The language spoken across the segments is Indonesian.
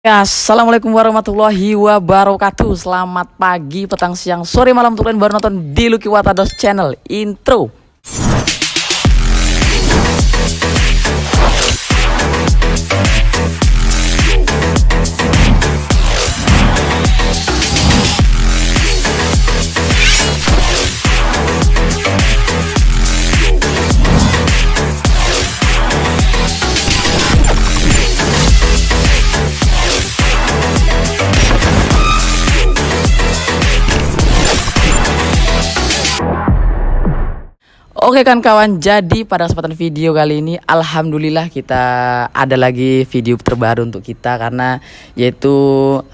Ya, assalamualaikum warahmatullahi wabarakatuh. Selamat pagi, petang, siang, sore, malam untuk kalian baru nonton di Lucky Watados channel. Intro. Oke kan kawan, jadi pada kesempatan video kali ini alhamdulillah kita ada lagi video terbaru untuk kita, karena yaitu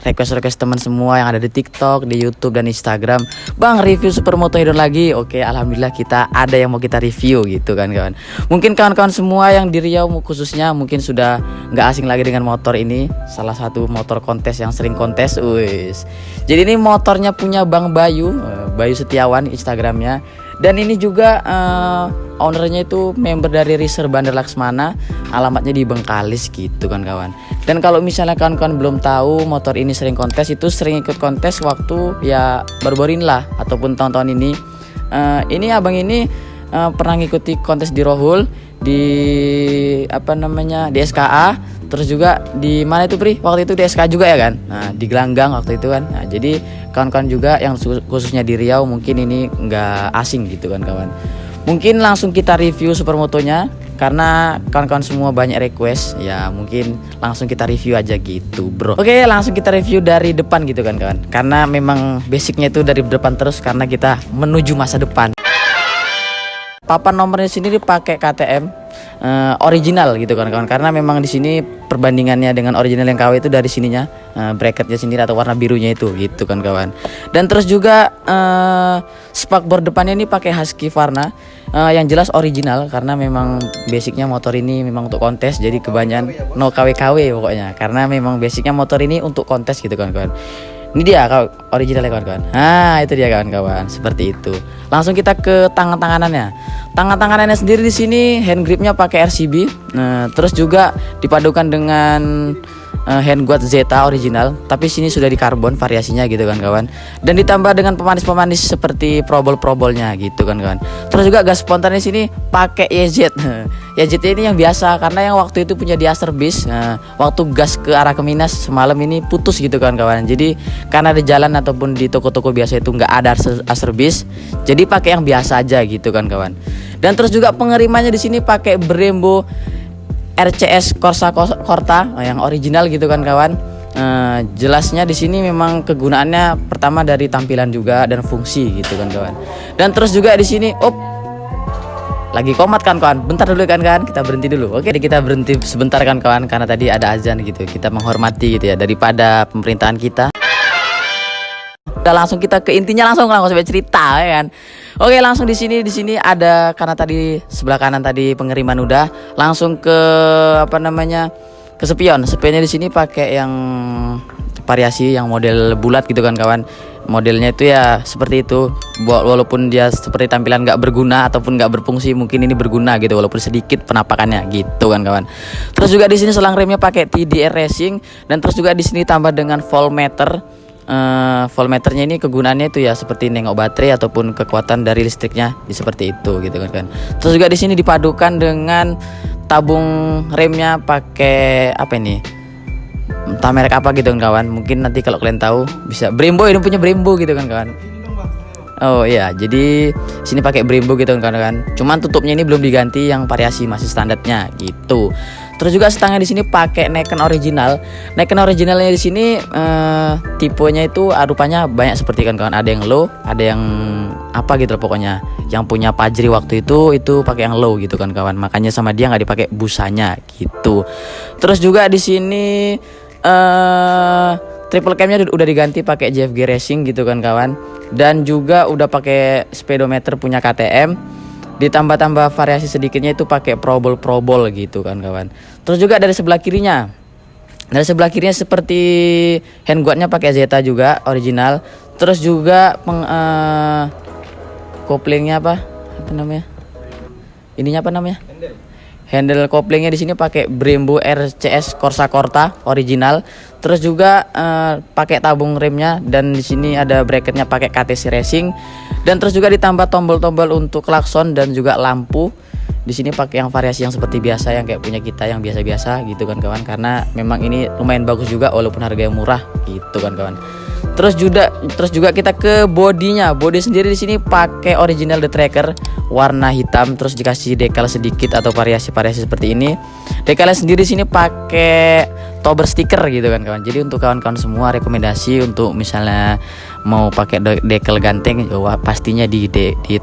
request teman semua yang ada di TikTok, di YouTube dan Instagram. Bang, review Supermoto Hedon lagi. Oke, alhamdulillah kita ada yang mau kita review gitu kan kawan. Mungkin kawan-kawan semua yang di Riau khususnya mungkin sudah nggak asing lagi dengan motor ini, salah satu motor kontes yang sering kontes. Jadi ini motornya punya Bang Bayu Setiawan Instagramnya. Dan ini juga ownernya itu member dari Racer Bandar Laksmana, alamatnya di Bengkalis gitu kan kawan. Dan kalau misalnya kawan-kawan belum tahu motor ini sering kontes, itu sering ikut kontes waktu ya baru-baru lah ataupun tahun-tahun ini. Ini abang ini pernah ngikuti kontes di Rohul, di di SKA, terus juga di mana itu Pri? Waktu itu di SKA juga ya kan? Nah, di Gelanggang waktu itu kan. Nah, jadi kawan-kawan juga yang khususnya di Riau mungkin ini nggak asing gitu kan kawan. Mungkin langsung kita review Supermotonya, karena kawan-kawan semua banyak request ya, mungkin langsung kita review aja gitu bro. Oke, langsung kita review dari depan gitu kan kawan, karena memang basicnya itu dari depan terus, karena kita menuju masa depan. Papan nomornya sendiri pakai KTM original gitu kan kawan, karena memang di sini perbandingannya dengan original yang KW itu dari sininya bracketnya sendiri atau warna birunya itu gitu kan kawan. Dan terus juga spakbor depannya ini pakai Husky Varna, yang jelas original, karena memang basicnya motor ini memang untuk kontes, jadi kebanyakan no KW pokoknya, karena memang basicnya motor ini untuk kontes gitu kan kawan. Ini dia originalnya kawan-kawan. Nah, itu dia kawan-kawan, seperti itu. Langsung kita ke tangan-tanganannya. Tangan-tanganannya sendiri di sini hand gripnya pakai RCB. Nah, terus juga dipadukan dengan hand guard Zeta original, tapi sini sudah di karbon variasinya gitu kan kawan. Dan ditambah dengan pemanis-pemanis seperti probol-probolnya gitu kan kawan. Terus juga gas spontan di sini pakai YZ. YZ ini yang biasa, karena yang waktu itu punya di Asterbis, waktu gas ke arah ke Minas semalam ini putus gitu kan kawan. Jadi karena di jalan ataupun di toko-toko biasa itu nggak ada Asterbis, jadi pakai yang biasa aja gitu kan kawan. Dan terus juga pengerimannya di sini pakai Brembo RCS Corsa Corta yang original gitu kan kawan. Jelasnya di sini memang kegunaannya pertama dari tampilan juga dan fungsi gitu kan kawan. Dan terus juga di sini lagi komat kan kawan. Bentar dulu kan kita berhenti dulu. Oke, kita berhenti sebentar kan kawan, karena tadi ada azan gitu. Kita menghormati gitu ya daripada pemerintahan kita. Udah, langsung kita ke intinya, langsung sampai cerita ya kan. Oke, langsung di sini ada, karena tadi sebelah kanan tadi pengiriman udah, langsung ke ke spion. Spionnya di sini pakai yang variasi yang model bulat gitu kan kawan. Modelnya itu ya seperti itu, walaupun dia seperti tampilan nggak berguna ataupun nggak berfungsi, mungkin ini berguna gitu walaupun sedikit penampakannya gitu kan kawan. Terus juga di sini selang remnya pakai TDR Racing, dan terus juga di sini tambah dengan voltmeter. Voltmeternya ini kegunaannya itu ya seperti nengok baterai ataupun kekuatan dari listriknya seperti itu gitu kan. Terus juga di sini dipadukan dengan tabung remnya pakai entah merek apa gitu kan kawan. Mungkin nanti kalau kalian tahu bisa Brembo, ini punya Brembo gitu kan kawan. Oh iya, jadi sini pakai Brembo gitu kan. Cuman tutupnya ini belum diganti, yang variasi masih standarnya gitu. Terus juga setangnya di sini pakai Neken original. Neken originalnya di sini tipenya itu rupanya banyak seperti kan kawan. Ada yang low, ada yang apa gitu loh pokoknya. Yang punya Pajri waktu itu pakai yang low gitu kan kawan. Makanya sama dia nggak dipakai busanya gitu. Terus juga di sini triple camnya udah diganti pakai JFG Racing gitu kan kawan. Dan juga udah pakai speedometer punya KTM. Ditambah-tambah variasi sedikitnya itu pakai probol gitu kan kawan. Terus juga dari sebelah kirinya seperti hand guardnya pakai Zeta juga original. Terus juga koplingnya ininya Handle koplingnya di sini pakai Brembo RCS Corsa Corta original. Terus juga pakai tabung remnya, dan di sini ada bracketnya pakai KTC Racing. Dan terus juga ditambah tombol-tombol untuk klakson dan juga lampu. Di sini pakai yang variasi yang seperti biasa, yang kayak punya kita yang biasa-biasa gitu kan kawan, karena memang ini lumayan bagus juga walaupun harganya murah gitu kan kawan. Terus juga kita ke bodinya. Bodi sendiri di sini pakai original The Tracker warna hitam, terus dikasih decal sedikit atau variasi-variasi seperti ini. Decalnya sendiri di sini pakai Tober stiker gitu kan kawan. Jadi untuk kawan-kawan semua rekomendasi untuk misalnya mau pakai decal ganteng, pastinya di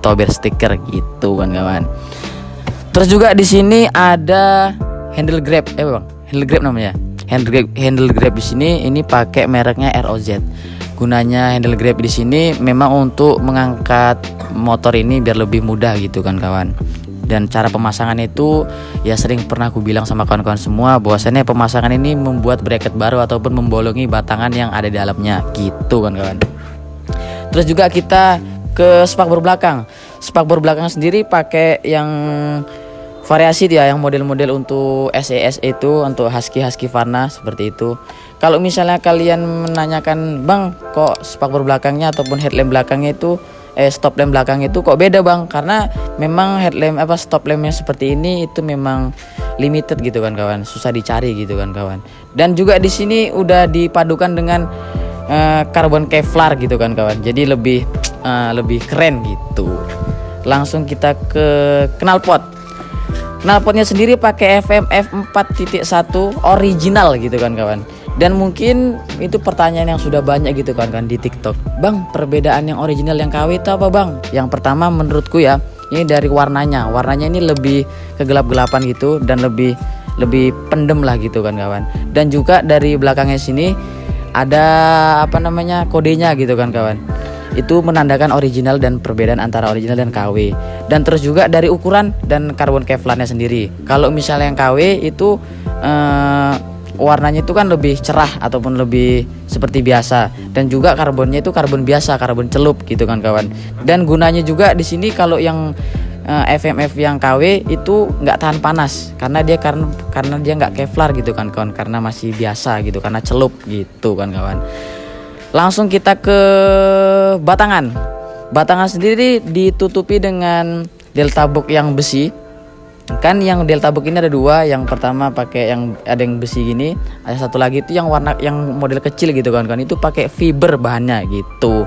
Tober stiker gitu kan kawan. Terus juga di sini ada handle grab, handle grab namanya. Handle grab di sini ini pakai mereknya ROZ. Gunanya handle grab di sini memang untuk mengangkat motor ini biar lebih mudah gitu kan kawan. Dan cara pemasangan itu ya sering pernah aku bilang sama kawan-kawan semua, bahwasannya pemasangan ini membuat bracket baru ataupun membolongi batangan yang ada di dalamnya gitu kan kawan. Terus juga kita ke spakbor belakang. Spakbor belakang sendiri pakai yang variasi dia, yang model-model untuk SES itu, untuk Husky Varna seperti itu. Kalau misalnya kalian menanyakan, bang kok spakbor belakangnya ataupun headlamp belakangnya itu stop lamp belakang itu kok beda bang, karena memang headlamp stop lampnya seperti ini itu memang limited gitu kan kawan, susah dicari gitu kan kawan. Dan juga di sini udah dipadukan dengan karbon Kevlar gitu kan kawan, jadi lebih keren gitu. Langsung kita ke knalpot. Knalpotnya sendiri pakai FMF 4.1 original gitu kan kawan. Dan mungkin itu pertanyaan yang sudah banyak gitu kan di TikTok. Bang, perbedaan yang original yang KW itu apa bang? Yang pertama menurutku ya, ini dari warnanya. Warnanya ini lebih kegelap-gelapan gitu dan lebih pendem lah gitu kan kawan. Dan juga dari belakangnya sini ada kodenya gitu kan kawan. Itu menandakan original dan perbedaan antara original dan KW. Dan terus juga dari ukuran dan karbon Kevlarnya sendiri. Kalau misalnya yang KW itu warnanya itu kan lebih cerah ataupun lebih seperti biasa, dan juga karbonnya itu karbon biasa, karbon celup gitu kan kawan. Dan gunanya juga di sini kalau yang FMF yang KW itu nggak tahan panas karena dia nggak Kevlar gitu kan kawan, karena masih biasa gitu, karena celup gitu kan kawan. Langsung kita ke batangan. Batangan sendiri ditutupi dengan delta box yang besi. Kan yang delta box ini ada dua. Yang pertama pakai yang ada yang besi gini. Ada satu lagi itu yang warna yang model kecil gitu kan. Itu pakai fiber bahannya gitu.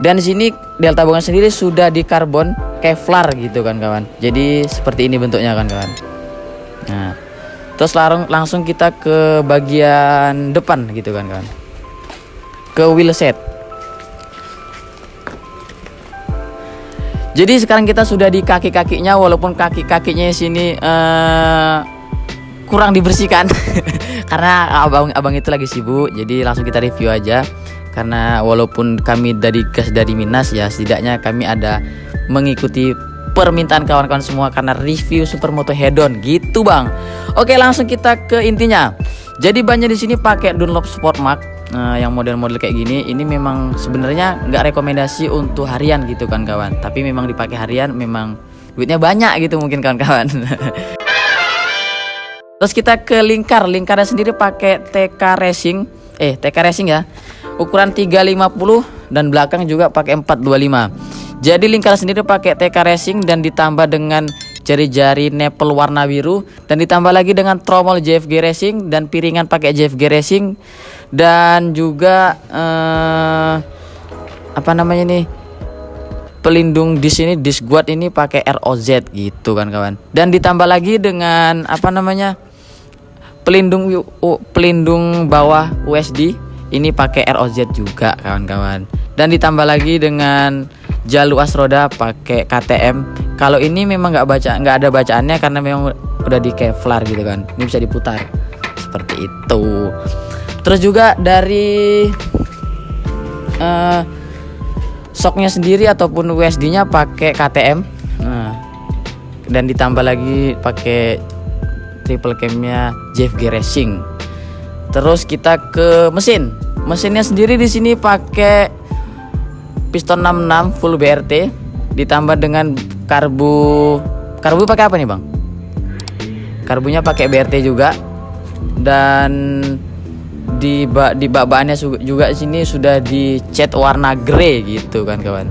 Dan di sini delta box sendiri sudah di karbon Kevlar gitu kan kawan. Jadi seperti ini bentuknya kan kawan. Nah, terus langsung kita ke bagian depan gitu kan kawan. Ke wheelset. Jadi sekarang kita sudah di kaki-kakinya, walaupun kaki-kakinya sini kurang dibersihkan karena abang itu lagi sibuk. Jadi langsung kita review aja, karena walaupun kami dari gas dari Minas ya, setidaknya kami ada mengikuti permintaan kawan-kawan semua karena review supermoto head-on gitu bang. Oke, langsung kita ke intinya. Jadi bannya di sini pakai Dunlop Sport Mark. Yang model-model kayak gini ini memang sebenarnya nggak rekomendasi untuk harian gitu kan kawan, tapi memang dipakai harian memang duitnya banyak gitu mungkin kawan-kawan. Terus kita ke lingkarnya sendiri pakai TK Racing ya, ukuran 350 dan belakang juga pakai 425. Jadi lingkar sendiri pakai TK Racing dan ditambah dengan jari-jari nepel warna biru, dan ditambah lagi dengan tromol JFG Racing dan piringan pakai JFG Racing, dan juga pelindung di sini disc guard ini pakai ROZ gitu kan kawan. Dan ditambah lagi dengan pelindung bawah USD ini pakai ROZ juga kawan-kawan. Dan ditambah lagi dengan jalur as roda pakai KTM. Kalau ini memang nggak ada bacaannya karena memang udah di Kevlar gitu kan. Ini bisa diputar seperti itu. Terus juga dari shocknya sendiri ataupun USD-nya pakai KTM. Dan ditambah lagi pakai triple cam-nya JFG Racing. Terus kita ke mesinnya sendiri di sini pakai piston 66 full BRT, ditambah dengan karbu pakai apa nih bang? Karbunya pakai BRT juga. Dan di bak-bakannya juga sini sudah dicat warna grey gitu kan kawan.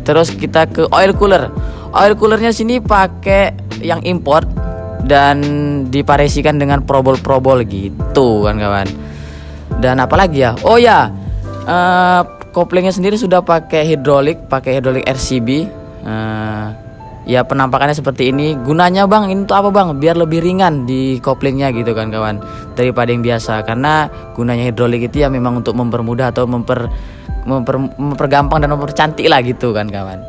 Terus kita ke oil cooler. Oil coolernya sini pakai yang import dan diparesikan dengan probol-probol gitu kan kawan. Dan apalagi ya? Oh ya, koplingnya sendiri sudah pakai hidrolik RCB. Ya penampakannya seperti ini. Gunanya bang, ini tuh apa bang? Biar lebih ringan di koplingnya gitu kan kawan, daripada yang biasa. Karena gunanya hidrolik itu ya memang untuk mempermudah atau mempergampang dan mempercantik lah gitu kan kawan.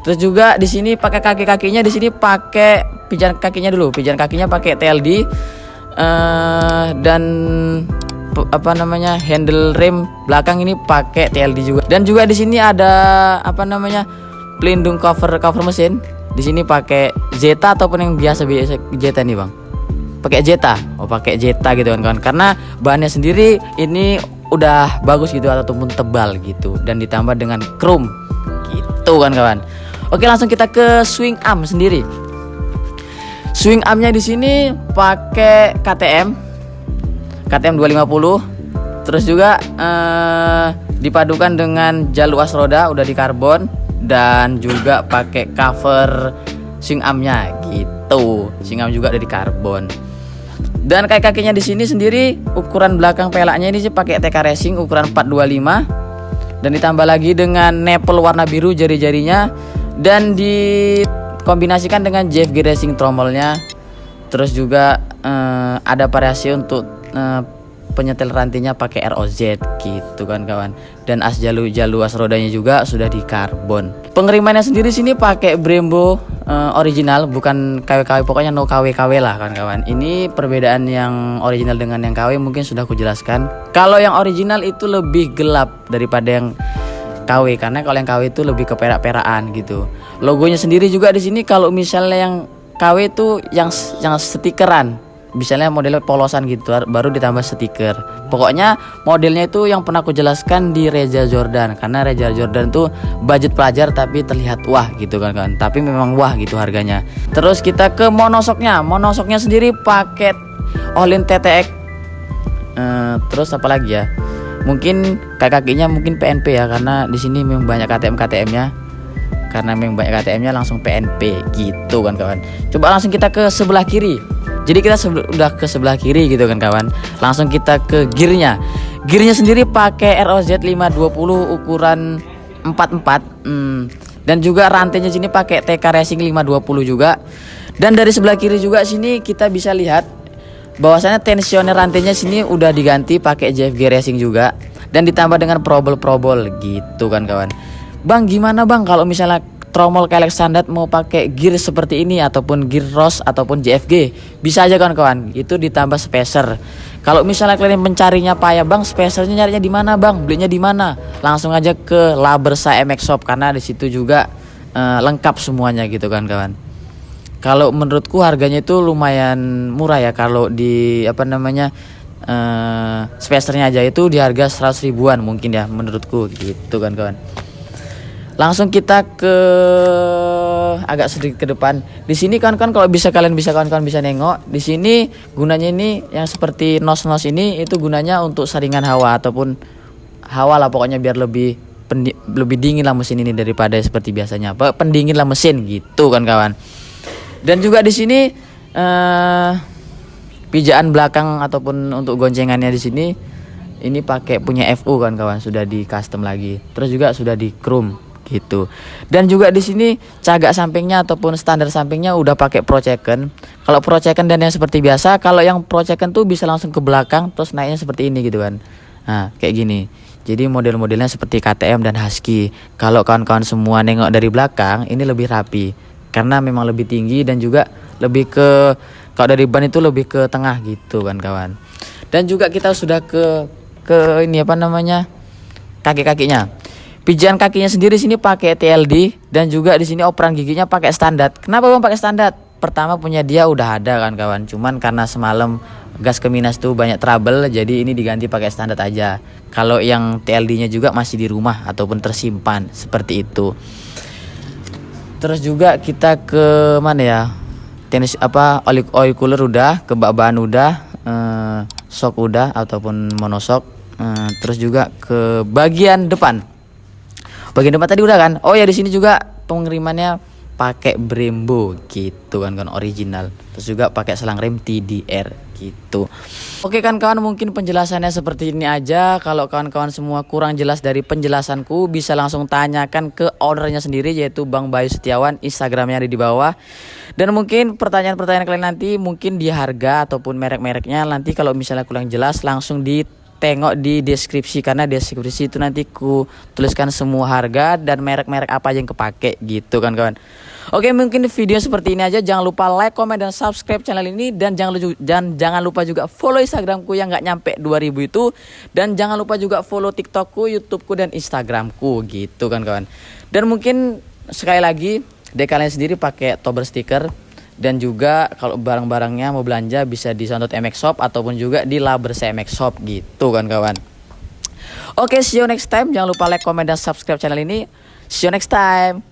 Terus juga di sini pakai kaki-kakinya, di sini pakai pijakan kakinya dulu. Pijakan kakinya pakai TLD dan apa namanya, handle rem belakang ini pakai TLD juga. Dan juga di sini ada apa namanya, pelindung cover mesin. Di sini pakai Zeta ataupun yang biasa Zeta nih bang. Pakai Zeta. Oh pakai Zeta gitu kan kawan. Karena bahannya sendiri ini udah bagus gitu ataupun tebal gitu, dan ditambah dengan chrome gitu kan kawan. Oke, langsung kita ke swing arm sendiri. Swing armnya di sini pakai KTM 250. Terus juga dipadukan dengan jaluas roda udah di karbon, dan juga pakai cover swing armnya gitu. Swing arm juga ada di karbon. Dan kaki-kakinya di sini sendiri ukuran belakang pelaknya ini sih pakai TK Racing ukuran 425, dan ditambah lagi dengan nipple warna biru jari-jarinya, dan dikombinasikan dengan JFG Racing tromolnya. Terus juga ada variasi untuk penyetel rantinya pakai ROZ gitu kan kawan. Dan as jaluas rodanya juga sudah di karbon. Pengerimannya sendiri sini pakai Brembo original, bukan KW-KW, pokoknya no KW-KW lah kan kawan. Ini perbedaan yang original dengan yang KW mungkin sudah aku jelaskan. Kalau yang original itu lebih gelap daripada yang KW, karena kalau yang KW itu lebih ke perak-perakan gitu. Logonya sendiri juga di sini kalau misalnya yang KW itu yang stikeran, misalnya modelnya polosan gitu baru ditambah stiker. Pokoknya modelnya itu yang pernah aku jelaskan di Reza Jordan, karena Reza Jordan tuh budget pelajar tapi terlihat wah gitu kan. Tapi memang wah gitu harganya. Terus kita ke monosoknya. Monosoknya sendiri pakai Olin TTX. Terus apa lagi ya? Mungkin kakinya mungkin PNP ya, karena di sini memang banyak KTM-nya. Karena memang banyak KTM-nya langsung PNP gitu kan kawan. Coba langsung kita ke sebelah kiri. Jadi kita udah ke sebelah kiri gitu kan kawan. Langsung kita ke gearnya. Gearnya sendiri pakai ROZ 520 ukuran 44. Dan juga rantainya sini pakai TK Racing 520 juga. Dan dari sebelah kiri juga sini kita bisa lihat bahwasannya tensioner rantainya sini udah diganti pakai JFG Racing juga, dan ditambah dengan probol gitu kan kawan. Bang gimana bang kalau misalnya tromol Kalex standar mau pakai gear seperti ini ataupun gear Ross ataupun JFG? Bisa aja kawan-kawan, itu ditambah spacer. Kalau misalnya kalian mencarinya payah bang, spacernya nyarinya di mana bang, belinya di mana? Langsung aja ke Labersa MX Shop, karena di situ juga lengkap semuanya gitu kan kawan. Kalau menurutku harganya itu lumayan murah ya, kalau di apa namanya spacernya aja itu di harga 100 ribuan mungkin ya menurutku gitu kan kawan. Langsung kita ke agak sedikit ke depan. Di sini kan kalau kalian bisa nengok, di sini gunanya ini yang seperti nos ini itu gunanya untuk saringan hawa ataupun hawa lah, pokoknya biar lebih dingin lah mesin ini daripada seperti biasanya. Pendingin lah mesin gitu kan kawan. Dan juga di sini pijaan belakang ataupun untuk goncengannya di sini ini pakai punya FU kan kawan, sudah di custom lagi. Terus juga sudah di chrome gitu. Dan juga di sini cagak sampingnya ataupun standar sampingnya udah pakai Prochecken. Kalau Prochecken dan yang seperti biasa, kalau yang Prochecken tuh bisa langsung ke belakang terus naiknya seperti ini gitu kan. Nah, kayak gini. Jadi model-modelnya seperti KTM dan Husky. Kalau kawan-kawan semua nengok dari belakang, ini lebih rapi karena memang lebih tinggi dan juga lebih ke, kalau dari ban itu lebih ke tengah gitu kan kawan. Dan juga kita sudah ke ini apa namanya, kaki-kakinya. Pijakan kakinya sendiri sini pakai TLD, dan juga di sini operan giginya pakai standar. Kenapa bang pakai standar? Pertama punya dia udah ada kan kawan, cuman karena semalam gas ke Minas tuh banyak trouble, jadi ini diganti pakai standar aja. Kalau yang TLD-nya juga masih di rumah ataupun tersimpan seperti itu. Terus juga kita ke mana ya? tenis apa oil cooler udah, kebak-bakan udah, sok udah ataupun monosok. Terus juga ke bagian depan. Bagian depan tadi udah kan? Oh ya, di sini juga pengirimannya pakai Brembo gitu kan original. Terus juga pakai selang rem TDR gitu. Oke kan kawan, mungkin penjelasannya seperti ini aja. Kalau kawan-kawan semua kurang jelas dari penjelasanku, bisa langsung tanyakan ke ownernya sendiri, yaitu Bang Bayu Setiawan. Instagramnya ada di bawah. Dan mungkin pertanyaan-pertanyaan kalian nanti mungkin di harga ataupun merek-mereknya, nanti kalau misalnya kurang jelas langsung tengok di deskripsi, karena deskripsi itu nanti ku tuliskan semua harga dan merek-merek apa yang kepake gitu kan kawan. Oke, mungkin video seperti ini aja. Jangan lupa like, comment, dan subscribe channel ini, dan jangan lupa juga follow Instagramku yang nggak nyampe 2000 itu, dan jangan lupa juga follow TikTokku, YouTubeku, dan Instagramku gitu kan kawan. Dan mungkin sekali lagi dek kalian sendiri pakai tober stiker. Dan juga kalau barang-barangnya mau belanja bisa di Soundot MX Shop ataupun juga di Labers MX Shop gitu kan kawan. Oke, see you next time. Jangan lupa like, comment, dan subscribe channel ini. See you next time.